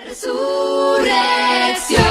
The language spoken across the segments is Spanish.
Resurrección.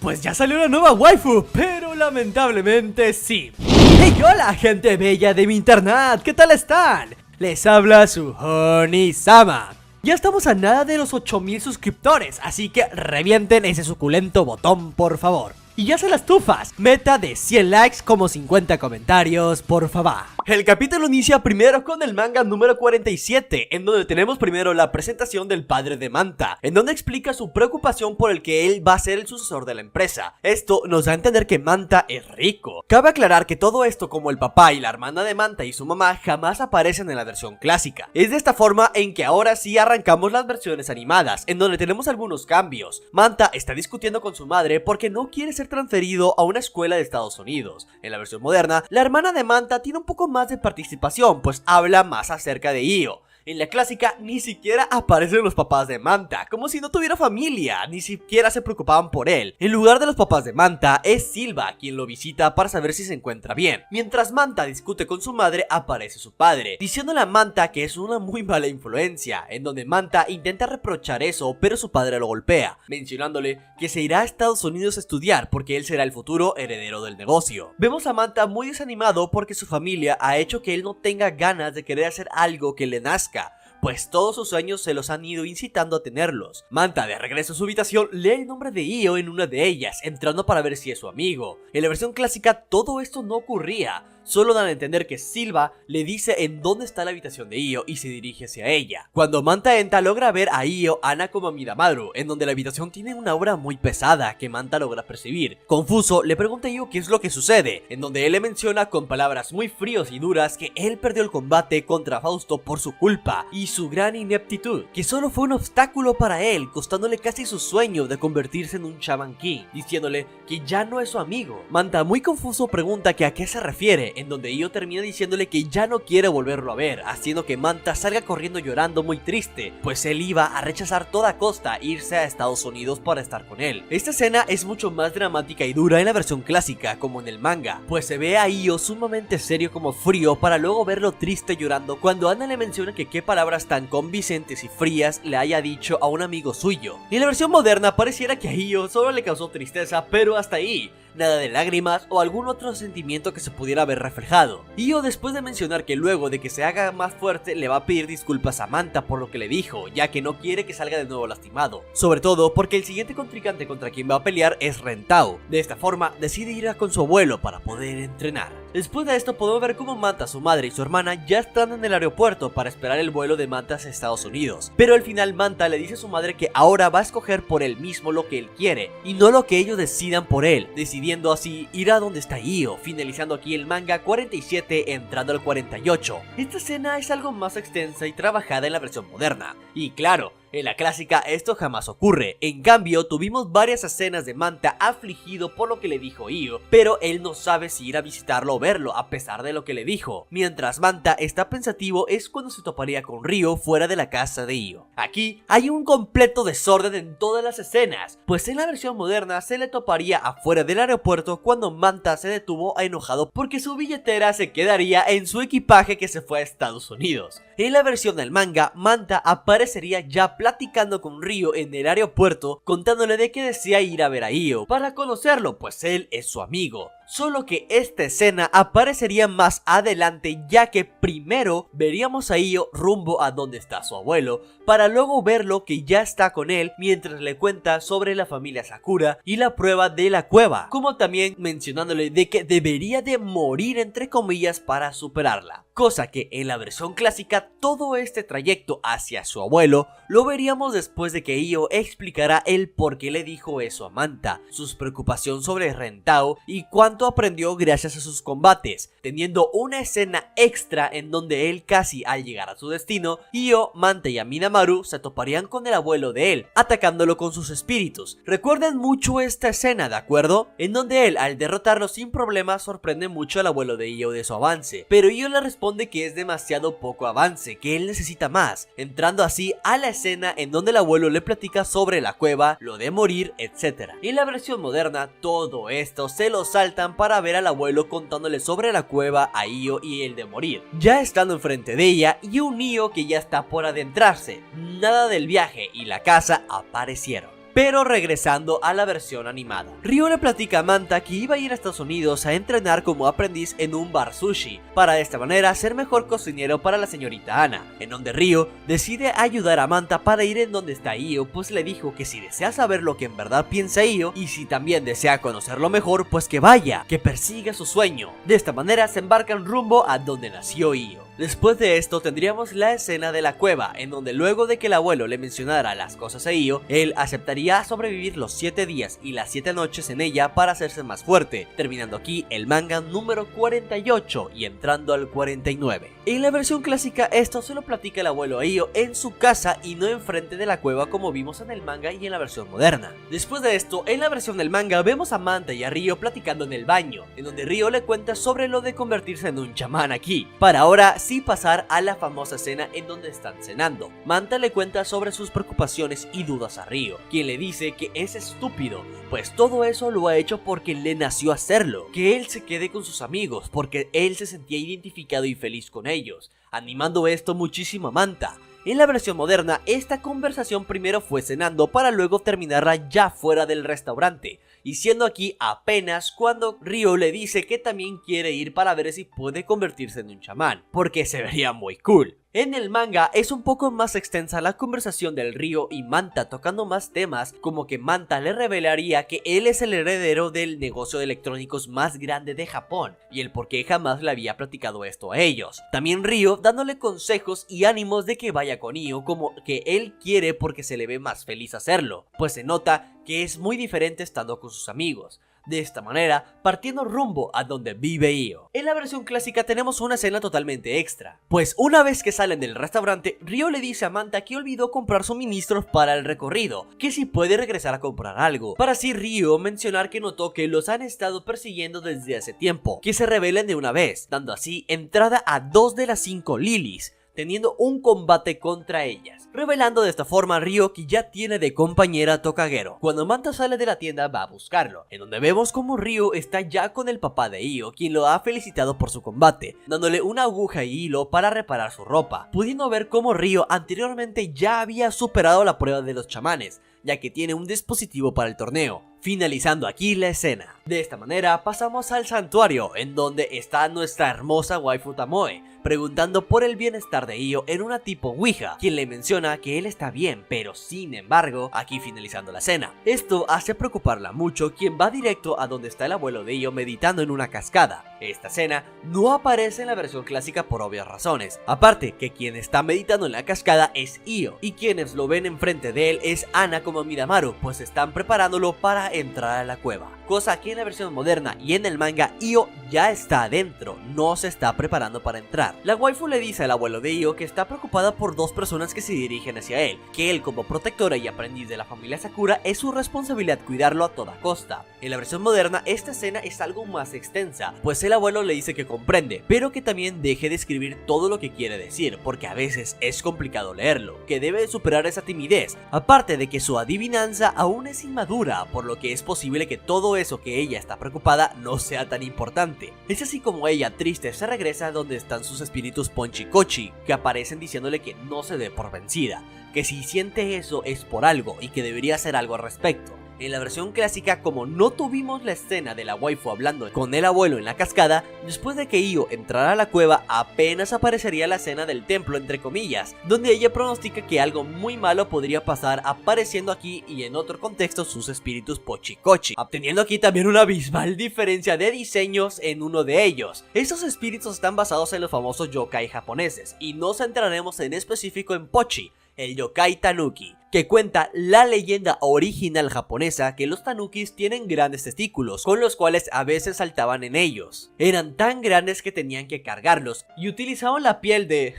Pues ya salió una nueva waifu, pero lamentablemente sí. ¡Hey, hola, gente bella de mi internet! ¿Qué tal están? Les habla su Honey-sama. Ya estamos a nada de los 8000 suscriptores, así que revienten ese suculento botón, por favor. Y ya se las tufas, meta de 100 likes como 50 comentarios, por favor. El capítulo inicia primero con el manga número 47, en donde tenemos primero la presentación del padre de Manta, en donde explica su preocupación por el que él va a ser el sucesor de la empresa. Esto nos da a entender que Manta es rico. Cabe aclarar que todo esto, como el papá y la hermana de Manta y su mamá, jamás aparecen en la versión clásica. Es de esta forma en que ahora sí arrancamos las versiones animadas, en donde tenemos algunos cambios. Manta está discutiendo con su madre porque no quiere ser transferido a una escuela de Estados Unidos. En la versión moderna, la hermana de Manta tiene un poco más de participación, pues habla más acerca de Io. En la clásica ni siquiera aparecen los papás de Manta, como si no tuviera familia, ni siquiera se preocupaban por él. En lugar de los papás de Manta, es Silva quien lo visita para saber si se encuentra bien. Mientras Manta discute con su madre, aparece su padre, diciéndole a Manta que es una muy mala influencia, en donde Manta intenta reprochar eso, pero su padre lo golpea, mencionándole que se irá a Estados Unidos a estudiar porque él será el futuro heredero del negocio. Vemos a Manta muy desanimado porque su familia ha hecho que él no tenga ganas de querer hacer algo que le nazca, pues todos sus sueños se los han ido incitando a tenerlos. Manta, de regreso a su habitación, lee el nombre de Io en una de ellas, entrando para ver si es su amigo. En la versión clásica todo esto no ocurría, solo dan a entender que Silva le dice en dónde está la habitación de Io y se dirige hacia ella. Cuando Manta entra, logra ver a Io, Ana como Midamaru, en donde la habitación tiene una aura muy pesada que Manta logra percibir. Confuso, le pregunta a Io qué es lo que sucede, en donde él le menciona con palabras muy fríos y duras que él perdió el combate contra Fausto por su culpa y su gran ineptitud, que solo fue un obstáculo para él, costándole casi su sueño de convertirse en un Shaman King, diciéndole que ya no es su amigo. Manta, muy confuso, pregunta que a qué se refiere, en donde Io termina diciéndole que ya no quiere volverlo a ver, haciendo que Manta salga corriendo llorando muy triste, pues él iba a rechazar a toda costa irse a Estados Unidos para estar con él. Esta escena es mucho más dramática y dura en la versión clásica, como en el manga, pues se ve a Io sumamente serio como frío para luego verlo triste llorando cuando Ana le menciona que qué palabras tan convincentes y frías le haya dicho a un amigo suyo. Y en la versión moderna pareciera que a Io solo le causó tristeza, pero hasta ahí. Nada de lágrimas o algún otro sentimiento que se pudiera haber reflejado. Io, después de mencionar que luego de que se haga más fuerte le va a pedir disculpas a Manta por lo que le dijo, ya que no quiere que salga de nuevo lastimado, sobre todo porque el siguiente contrincante contra quien va a pelear es Rentao. De esta forma decide ir con su abuelo para poder entrenar. Después de esto podemos ver cómo Manta, su madre y su hermana ya están en el aeropuerto para esperar el vuelo de Manta hacia Estados Unidos, pero al final Manta le dice a su madre que ahora va a escoger por él mismo lo que él quiere y no lo que ellos decidan por él, decidiendo así ir a donde está Io, finalizando aquí el manga 47 entrando al 48. Esta escena es algo más extensa y trabajada en la versión moderna, y claro, en la clásica esto jamás ocurre. En cambio, tuvimos varias escenas de Manta afligido por lo que le dijo Io, pero él no sabe si ir a visitarlo o verlo a pesar de lo que le dijo. Mientras Manta está pensativo es cuando se toparía con Ryo fuera de la casa de Io. Aquí hay un completo desorden en todas las escenas, pues en la versión moderna se le toparía afuera del aeropuerto cuando Manta se detuvo enojado porque su billetera se quedaría en su equipaje que se fue a Estados Unidos. En la versión del manga, Manta aparecería ya platicando con Ryo en el aeropuerto, contándole de que desea ir a ver a Io para conocerlo, pues él es su amigo. Solo que esta escena aparecería más adelante, ya que primero veríamos a Io rumbo a donde está su abuelo, para luego verlo que ya está con él mientras le cuenta sobre la familia Sakura y la prueba de la cueva, como también mencionándole de que debería de morir entre comillas para superarla. Cosa que en la versión clásica todo este trayecto hacia su abuelo lo veríamos después de que Io explicara el por qué le dijo eso a Manta, sus preocupaciones sobre Rentao y cuánto aprendió gracias a sus combates, teniendo una escena extra en donde él casi al llegar a su destino, Io, Manta y Minamaru se toparían con el abuelo de él, atacándolo con sus espíritus. Recuerden mucho esta escena, ¿de acuerdo? En donde él al derrotarlo sin problema sorprende mucho al abuelo de Io de su avance, pero Io le responde que es demasiado poco avance, que él necesita más, entrando así a la escena en donde el abuelo le platica sobre la cueva, lo de morir, etc. En la versión moderna todo esto se lo saltan paran para ver al abuelo contándole sobre la cueva a Io y el de morir. Ya estando enfrente de ella y un Io que ya está por adentrarse, nada del viaje y la casa aparecieron. Pero regresando a la versión animada, Ryo le platica a Manta que iba a ir a Estados Unidos a entrenar como aprendiz en un bar sushi, para de esta manera ser mejor cocinero para la señorita Ana, en donde Ryo decide ayudar a Manta para ir en donde está Io, pues le dijo que si desea saber lo que en verdad piensa Io, y si también desea conocerlo mejor, pues que vaya, que persiga su sueño. De esta manera se embarcan rumbo a donde nació Io. Después de esto tendríamos la escena de la cueva, en donde luego de que el abuelo le mencionara las cosas a Io, él aceptaría sobrevivir los 7 días y las 7 noches en ella para hacerse más fuerte, terminando aquí el manga número 48 y entrando al 49. En la versión clásica esto se lo platica el abuelo a Io en su casa y no enfrente de la cueva como vimos en el manga y en la versión moderna. Después de esto, en la versión del manga vemos a Manta y a Ryo platicando en el baño, en donde Ryo le cuenta sobre lo de convertirse en un chamán aquí, para ahora sí pasar a la famosa escena en donde están cenando. Manta le cuenta sobre sus preocupaciones y dudas a Ryo, quien le dice que es estúpido, pues todo eso lo ha hecho porque le nació hacerlo, que él se quede con sus amigos porque él se sentía identificado y feliz con ellos, animando esto muchísimo a Manta. En la versión moderna, esta conversación primero fue cenando para luego terminarla ya fuera del restaurante, y siendo aquí apenas cuando Ryo le dice que también quiere ir para ver si puede convertirse en un chamán, porque se vería muy cool. En el manga es un poco más extensa la conversación del Ryo y Manta, tocando más temas como que Manta le revelaría que él es el heredero del negocio de electrónicos más grande de Japón y el por qué jamás le había platicado esto a ellos. También Ryo dándole consejos y ánimos de que vaya con Io, como que él quiere porque se le ve más feliz hacerlo, pues se nota que es muy diferente estando con sus amigos. De esta manera, partiendo rumbo a donde vive Io. En la versión clásica tenemos una escena totalmente extra, pues una vez que salen del restaurante, Ryo le dice a Manta que olvidó comprar suministros para el recorrido, que si puede regresar a comprar algo, para así Ryo mencionar que notó que los han estado persiguiendo desde hace tiempo, que se rebelen de una vez, dando así entrada a 2 de las 5 Lilies, teniendo un combate contra ellas, revelando de esta forma a Ryo que ya tiene de compañera a Tokagero. Cuando Manta sale de la tienda va a buscarlo, en donde vemos como Ryo está ya con el papá de Io, quien lo ha felicitado por su combate, dándole una aguja y hilo para reparar su ropa, pudiendo ver como Ryo anteriormente ya había superado la prueba de los chamanes, ya que tiene un dispositivo para el torneo, finalizando aquí la escena. De esta manera pasamos al santuario, en donde está nuestra hermosa waifu Tomoe, preguntando por el bienestar de Io en una tipo Ouija, quien le menciona que él está bien, pero sin embargo, aquí finalizando la escena. Esto hace preocuparla mucho, quien va directo a donde está el abuelo de Io meditando en una cascada. Esta escena no aparece en la versión clásica por obvias razones, aparte que quien está meditando en la cascada es Io, y quienes lo ven enfrente de él es Ana como Midamaru, pues están preparándolo para entrar a la cueva, cosa que en la versión moderna y en el manga Io ya está adentro, no se está preparando para entrar. La waifu le dice al abuelo de Io que está preocupada por 2 personas que se dirigen hacia él, que él como protectora y aprendiz de la familia Sakura es su responsabilidad cuidarlo a toda costa. En la versión moderna esta escena es algo más extensa, pues el abuelo le dice que comprende, pero que también deje de escribir todo lo que quiere decir, porque a veces es complicado leerlo, que debe superar esa timidez, aparte de que su adivinanza aún es inmadura, por lo que es posible que todo eso que ella está preocupada no sea tan importante. Es así como ella triste se regresa a donde están sus espíritus Ponchi Kochi, que aparecen diciéndole que no se dé por vencida, que si siente eso es por algo y que debería hacer algo al respecto. En la versión clásica, como no tuvimos la escena de la waifu hablando con el abuelo en la cascada, después de que Io entrara a la cueva apenas aparecería la escena del templo entre comillas, donde ella pronostica que algo muy malo podría pasar, apareciendo aquí y en otro contexto sus espíritus Pochikochi, obteniendo aquí también una abismal diferencia de diseños en uno de ellos. Estos espíritus están basados en los famosos yokai japoneses, y nos centraremos en específico en Pochi, el yokai tanuki, que cuenta la leyenda original japonesa que los tanukis tienen grandes testículos, con los cuales a veces saltaban en ellos. Eran tan grandes que tenían que cargarlos y utilizaban la piel de...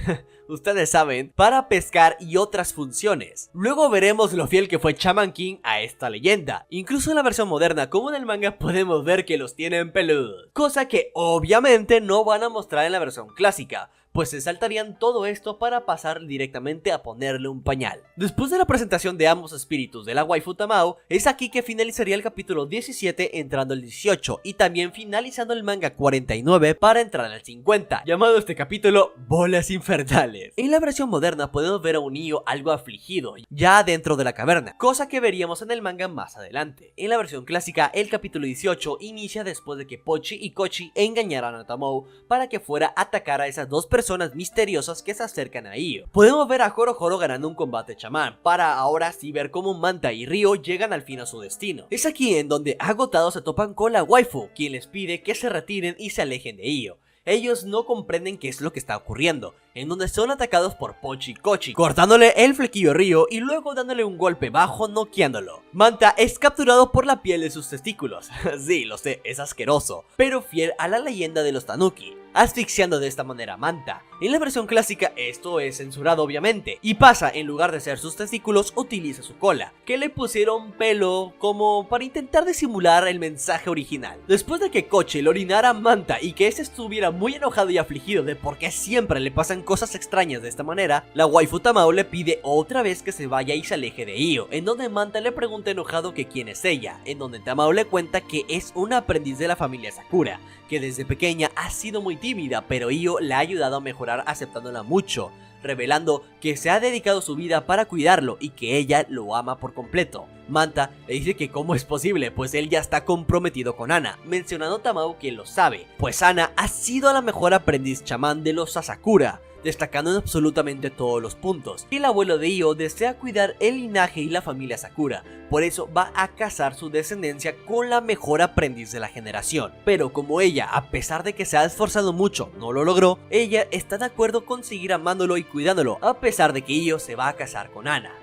ustedes saben, para pescar y otras funciones. Luego veremos lo fiel que fue Shaman King a esta leyenda. Incluso en la versión moderna, como en el manga, podemos ver que los tienen peludos, cosa que obviamente no van a mostrar en la versión clásica, pues se saltarían todo esto para pasar directamente a ponerle un pañal. Después de la presentación presentación de ambos espíritus de la waifu Tamao, es aquí que finalizaría el capítulo 17 entrando al 18 y también finalizando el manga 49 para entrar al 50, llamado este capítulo Bolas Infernales. En la versión moderna podemos ver a un Io algo afligido, ya dentro de la caverna, cosa que veríamos en el manga más adelante. En la versión clásica, el capítulo 18 inicia después de que Pochi y Kochi engañaran a Tamao para que fuera a atacar a esas dos personas misteriosas que se acercan a Io. Podemos ver a Joro ganando un combate chamán, para ahora sí ver cómo Manta y Ryo llegan al fin a su destino. Es aquí en donde agotados se topan con la waifu, quien les pide que se retiren y se alejen de Io. Ellos no comprenden qué es lo que está ocurriendo, en donde son atacados por Pochi y Kochi, cortándole el flequillo a Ryo y luego dándole un golpe bajo noqueándolo. Manta es capturado por la piel de sus testículos, sí, lo sé, es asqueroso, pero fiel a la leyenda de los Tanuki, asfixiando de esta manera a Manta. En la versión clásica esto es censurado obviamente, y pasa, en lugar de ser sus testículos, utiliza su cola, que le pusieron pelo como para intentar disimular el mensaje original. Después de que Kochi le orinara a Manta y que este estuviera muy enojado y afligido de por qué siempre le pasan cosas extrañas de esta manera, la waifu Tamao le pide otra vez que se vaya y se aleje de Io, en donde Manta le pregunta enojado que quién es ella, en donde Tamao le cuenta que es una aprendiz de la familia Sakura, que desde pequeña ha sido muy tímida, pero Io la ha ayudado a mejorar aceptándola mucho, revelando que se ha dedicado su vida para cuidarlo y que ella lo ama por completo. Manta le dice que cómo es posible, pues él ya está comprometido con Ana, mencionando a Tamao que lo sabe, pues Ana ha sido la mejor aprendiz chamán de los Asakura, destacando en absolutamente todos los puntos. El abuelo de Io desea cuidar el linaje y la familia Sakura, por eso va a casar su descendencia con la mejor aprendiz de la generación. Pero como ella, a pesar de que se ha esforzado mucho, no lo logró, ella está de acuerdo con seguir amándolo y cuidándolo, a pesar de que Io se va a casar con Ana.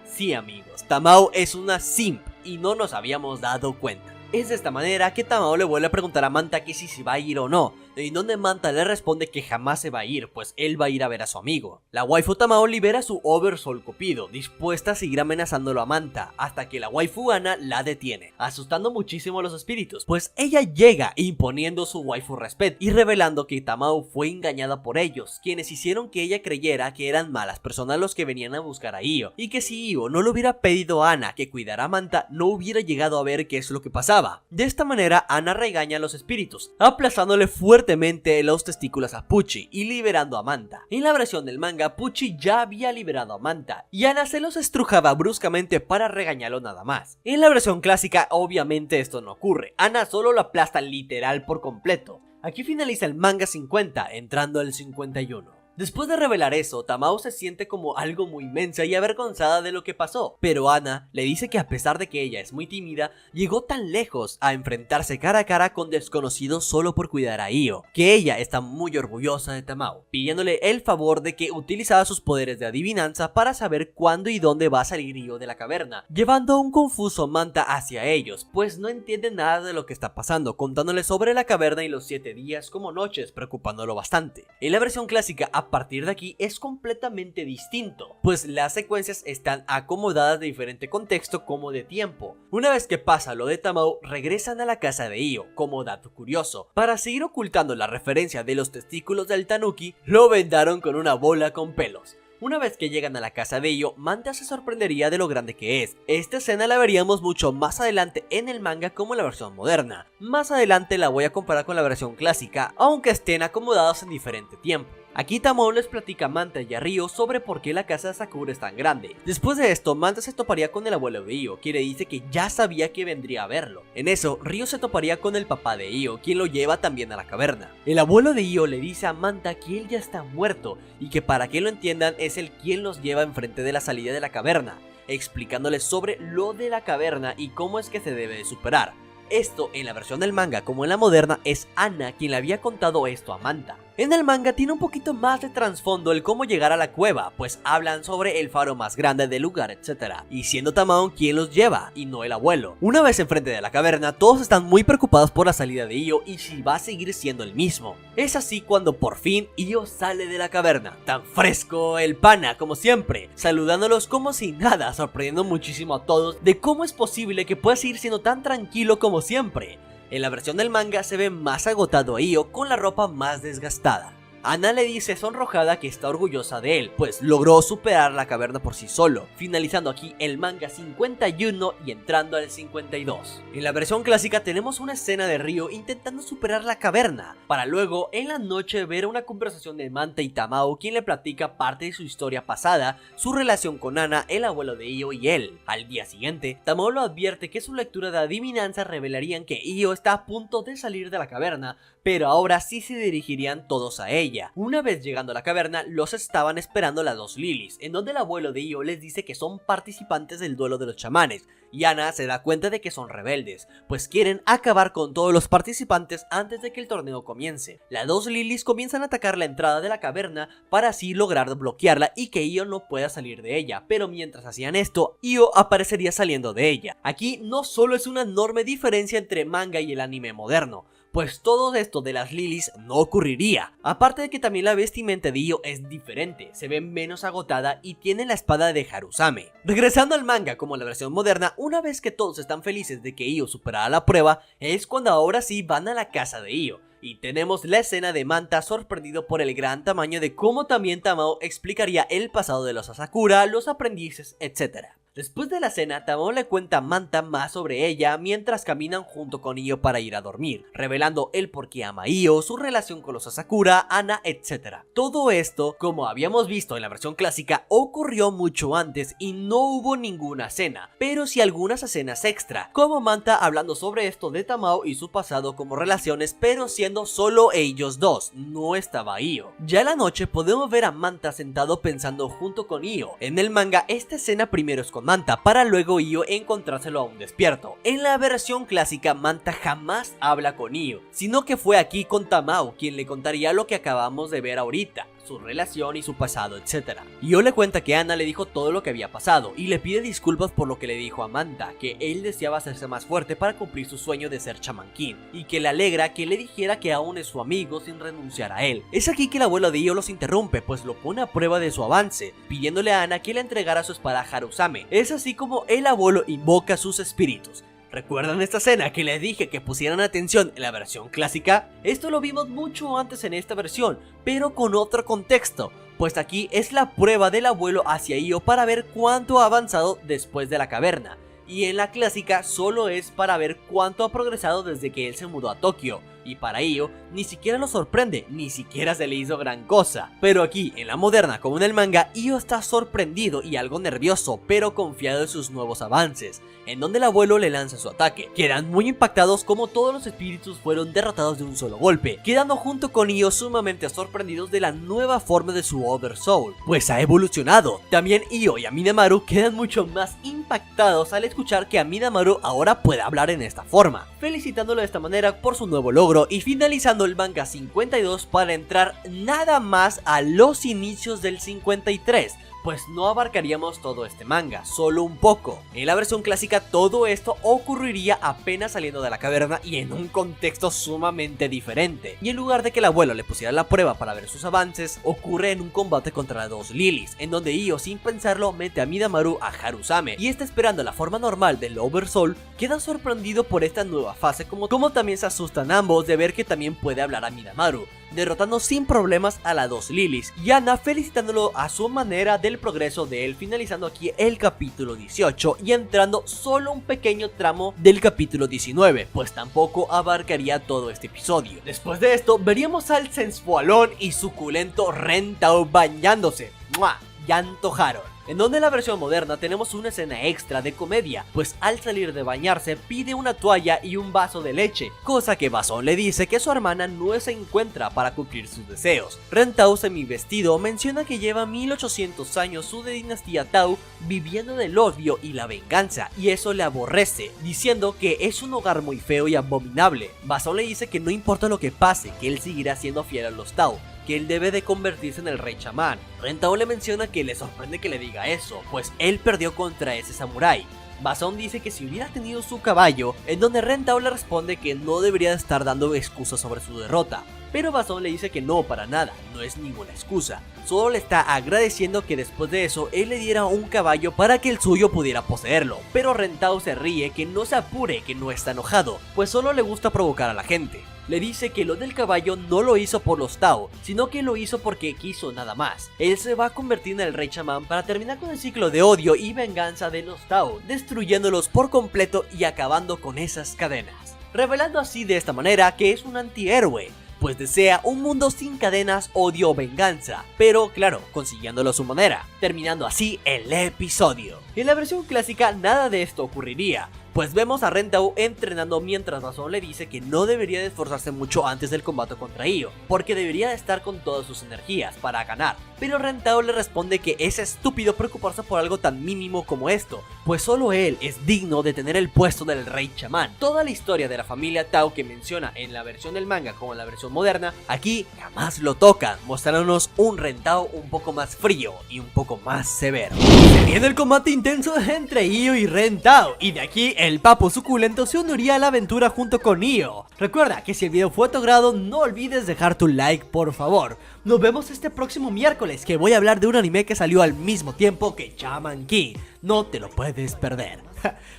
Sí amigos, Tamao es una simp y no nos habíamos dado cuenta. Es de esta manera que Tamao le vuelve a preguntar a Manta que si se va a ir o no, en donde Manta le responde que jamás se va a ir, pues él va a ir a ver a su amigo. La waifu Tamao libera su Oversoul Cupido, dispuesta a seguir amenazándolo a Manta, hasta que la waifu Ana la detiene, asustando muchísimo a los espíritus, pues ella llega imponiendo su waifu Respect y revelando que Tamao fue engañada por ellos, quienes hicieron que ella creyera que eran malas personas los que venían a buscar a Io, y que si Io no le hubiera pedido a Ana que cuidara a Manta, no hubiera llegado a ver qué es lo que pasaba. De esta manera, Ana regaña a los espíritus, aplazándole fuertemente los testículos a Pucci y liberando a Manta. En la versión del manga, Pucci ya había liberado a Manta y Ana se los estrujaba bruscamente para regañarlo nada más. En la versión clásica, obviamente esto no ocurre, Ana solo lo aplasta literal por completo. Aquí finaliza el manga 50, entrando al 51. Después de revelar eso, Tamao se siente como algo muy mensa y avergonzada de lo que pasó, pero Ana le dice que a pesar de que ella es muy tímida, llegó tan lejos a enfrentarse cara a cara con desconocidos solo por cuidar a Io, que ella está muy orgullosa de Tamao, pidiéndole el favor de que utilizara sus poderes de adivinanza para saber cuándo y dónde va a salir Io de la caverna, llevando a un confuso Manta hacia ellos, pues no entiende nada de lo que está pasando, contándole sobre la caverna y los 7 días como noches, preocupándolo bastante. En la versión clásica, a partir de aquí es completamente distinto, pues las secuencias están acomodadas de diferente contexto como de tiempo. Una vez que pasa lo de Tamao, regresan a la casa de Io, como dato curioso. Para seguir ocultando la referencia de los testículos del Tanuki, lo vendaron con una bola con pelos. Una vez que llegan a la casa de Io, Manta se sorprendería de lo grande que es. Esta escena la veríamos mucho más adelante en el manga como en la versión moderna. Más adelante la voy a comparar con la versión clásica, aunque estén acomodados en diferente tiempo. Aquí Tamao les platica a Manta y a Ryo sobre por qué la casa de Sakura es tan grande. Después de esto, Manta se toparía con el abuelo de Io, quien le dice que ya sabía que vendría a verlo. En eso, Ryo se toparía con el papá de Io, quien lo lleva también a la caverna. El abuelo de Io le dice a Manta que él ya está muerto y que para que lo entiendan es él quien los lleva enfrente de la salida de la caverna, explicándoles sobre lo de la caverna y cómo es que se debe de superar. Esto en la versión del manga como en la moderna es Ana quien le había contado esto a Manta. En el manga tiene un poquito más de trasfondo el cómo llegar a la cueva, pues hablan sobre el faro más grande del lugar, etc. Y siendo Tamao quien los lleva, y no el abuelo. Una vez enfrente de la caverna, todos están muy preocupados por la salida de Io y si va a seguir siendo el mismo. Es así cuando por fin Io sale de la caverna, tan fresco el pana como siempre, saludándolos como si nada, sorprendiendo muchísimo a todos de cómo es posible que pueda seguir siendo tan tranquilo como siempre. En la versión del manga se ve más agotado a Io con la ropa más desgastada. Ana le dice sonrojada que está orgullosa de él, pues logró superar la caverna por sí solo, finalizando aquí el manga 51 y entrando al 52. En la versión clásica tenemos una escena de Ryo intentando superar la caverna, para luego en la noche ver una conversación de Manta y Tamao, quien le platica parte de su historia pasada, su relación con Ana, el abuelo de Io y él. Al día siguiente, Tamao lo advierte que su lectura de adivinanza revelarían que Io está a punto de salir de la caverna, pero ahora sí se dirigirían todos a ella. Una vez llegando a la caverna, los estaban esperando las dos Lilys, en donde el abuelo de Io les dice que son participantes del duelo de los chamanes, y Ana se da cuenta de que son rebeldes, pues quieren acabar con todos los participantes antes de que el torneo comience. Las dos Lilys comienzan a atacar la entrada de la caverna para así lograr bloquearla y que Io no pueda salir de ella, pero mientras hacían esto, Io aparecería saliendo de ella. Aquí no solo es una enorme diferencia entre manga y el anime moderno, pues todo esto de las Lilys no ocurriría, aparte de que también la vestimenta de Io es diferente, se ve menos agotada y tiene la espada de Harusame. Regresando al manga como la versión moderna, una vez que todos están felices de que Io superara la prueba, es cuando ahora sí van a la casa de Io. Y tenemos la escena de Manta sorprendido por el gran tamaño de cómo también Tamao explicaría el pasado de los Asakura, los aprendices, etc. Después de la cena, Tamao le cuenta a Manta más sobre ella mientras caminan junto con Io para ir a dormir, revelando el por qué ama a Io, su relación con los Asakura, Ana, etc. Todo esto, como habíamos visto en la versión clásica, ocurrió mucho antes y no hubo ninguna cena, pero sí algunas escenas extra, como Manta hablando sobre esto de Tamao y su pasado como relaciones, pero siendo solo ellos dos, no estaba Io. Ya en la noche podemos ver a Manta sentado pensando junto con Io. En el manga esta escena primero es con Manta, para luego Io encontrárselo aún despierto. En la versión clásica Manta jamás habla con Io, sino que fue aquí con Tamao quien le contaría lo que acabamos de ver ahorita, su relación y su pasado, etc. Io le cuenta que Ana le dijo todo lo que había pasado y le pide disculpas por lo que le dijo a Manta, que él deseaba hacerse más fuerte para cumplir su sueño de ser Shaman King, y que le alegra que le dijera que aún es su amigo sin renunciar a él. Es aquí que el abuelo de Io los interrumpe, pues lo pone a prueba de su avance, pidiéndole a Ana que le entregara su espada a Harusame. Es así como el abuelo invoca sus espíritus. ¿Recuerdan esta escena que les dije que pusieran atención en la versión clásica? Esto lo vimos mucho antes en esta versión, pero con otro contexto, pues aquí es la prueba del abuelo hacia Io para ver cuánto ha avanzado después de la caverna, y en la clásica solo es para ver cuánto ha progresado desde que él se mudó a Tokio. Y para ello, ni siquiera lo sorprende, ni siquiera se le hizo gran cosa. Pero aquí, en la moderna como en el manga, Io está sorprendido y algo nervioso, pero confiado en sus nuevos avances, en donde el abuelo le lanza su ataque. Quedan muy impactados como todos los espíritus fueron derrotados de un solo golpe, quedando junto con Io sumamente sorprendidos de la nueva forma de su Oversoul, pues ha evolucionado. También Io y Amidamaru quedan mucho más impactados al escuchar que Amidamaru ahora puede hablar en esta forma, felicitándolo de esta manera por su nuevo logro y finalizando el manga 52 para entrar nada más a los inicios del 53, pues no abarcaríamos todo este manga, solo un poco. En la versión clásica todo esto ocurriría apenas saliendo de la caverna y en un contexto sumamente diferente, y en lugar de que el abuelo le pusiera la prueba para ver sus avances, ocurre en un combate contra las dos Lilys, en donde Io sin pensarlo mete a Midamaru a Harusame, y está esperando la forma normal del Oversoul, queda sorprendido por esta nueva fase, como también se asustan ambos de ver que también puede hablar a Midamaru, derrotando sin problemas a las dos Lilys, y Ana felicitándolo a su manera del progreso de él, finalizando aquí el capítulo 18 y entrando solo un pequeño tramo del capítulo 19, pues tampoco abarcaría todo este episodio. Después de esto veríamos al sensualón y suculento Rentao bañándose. ¡Mua! Ya antojaron. En donde en la versión moderna tenemos una escena extra de comedia, pues al salir de bañarse pide una toalla y un vaso de leche, cosa que Basón le dice que su hermana no se encuentra para cumplir sus deseos. Rentao semivestido menciona que lleva 1800 años su dinastía Tao viviendo del odio y la venganza, y eso le aborrece, diciendo que es un hogar muy feo y abominable. Basón le dice que no importa lo que pase, que él seguirá siendo fiel a los Tao, que él debe de convertirse en el rey chamán. Rentao le menciona que le sorprende que le diga eso, pues él perdió contra ese samurái. Basón dice que si hubiera tenido su caballo, en donde Rentao le responde que no debería estar dando excusas sobre su derrota. Pero Basón le dice que no, para nada, no es ninguna excusa, solo le está agradeciendo que después de eso él le diera un caballo para que el suyo pudiera poseerlo. Pero Rentao se ríe, que no se apure, que no está enojado, pues solo le gusta provocar a la gente. le dice que lo del caballo no lo hizo por los Tao, sino que lo hizo porque quiso nada más. Él se va a convertir en el rey chamán para terminar con el ciclo de odio y venganza de los Tao, destruyéndolos por completo y acabando con esas cadenas, revelando así de esta manera que es un antihéroe, pues desea un mundo sin cadenas, odio o venganza, pero claro, consiguiéndolo a su manera, terminando así el episodio. En la versión clásica nada de esto ocurriría, pues vemos a Ren Tao entrenando mientras Bison le dice que no debería de esforzarse mucho antes del combate contra Io, porque debería de estar con todas sus energías para ganar, pero Ren Tao le responde que es estúpido preocuparse por algo tan mínimo como esto, pues solo él es digno de tener el puesto del rey chamán. Toda la historia de la familia Tao que menciona en la versión del manga como en la versión moderna, aquí jamás lo tocan, mostrándonos un Ren Tao un poco más frío y un poco más severo. Se viene el combate intenso entre Io y Ren Tao, y de aquí el papo suculento se uniría a la aventura junto con Io. Recuerda que si el video fue de tu agrado, no olvides dejar tu like por favor. Nos vemos este próximo miércoles, que voy a hablar de un anime que salió al mismo tiempo que Shaman King. No te lo puedes perder.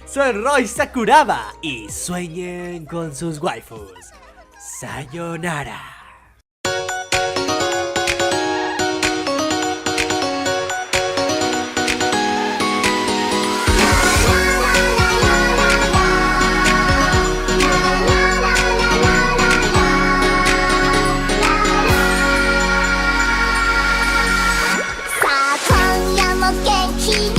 Soy Roy Sakuraba y sueñen con sus waifus. Sayonara. 元気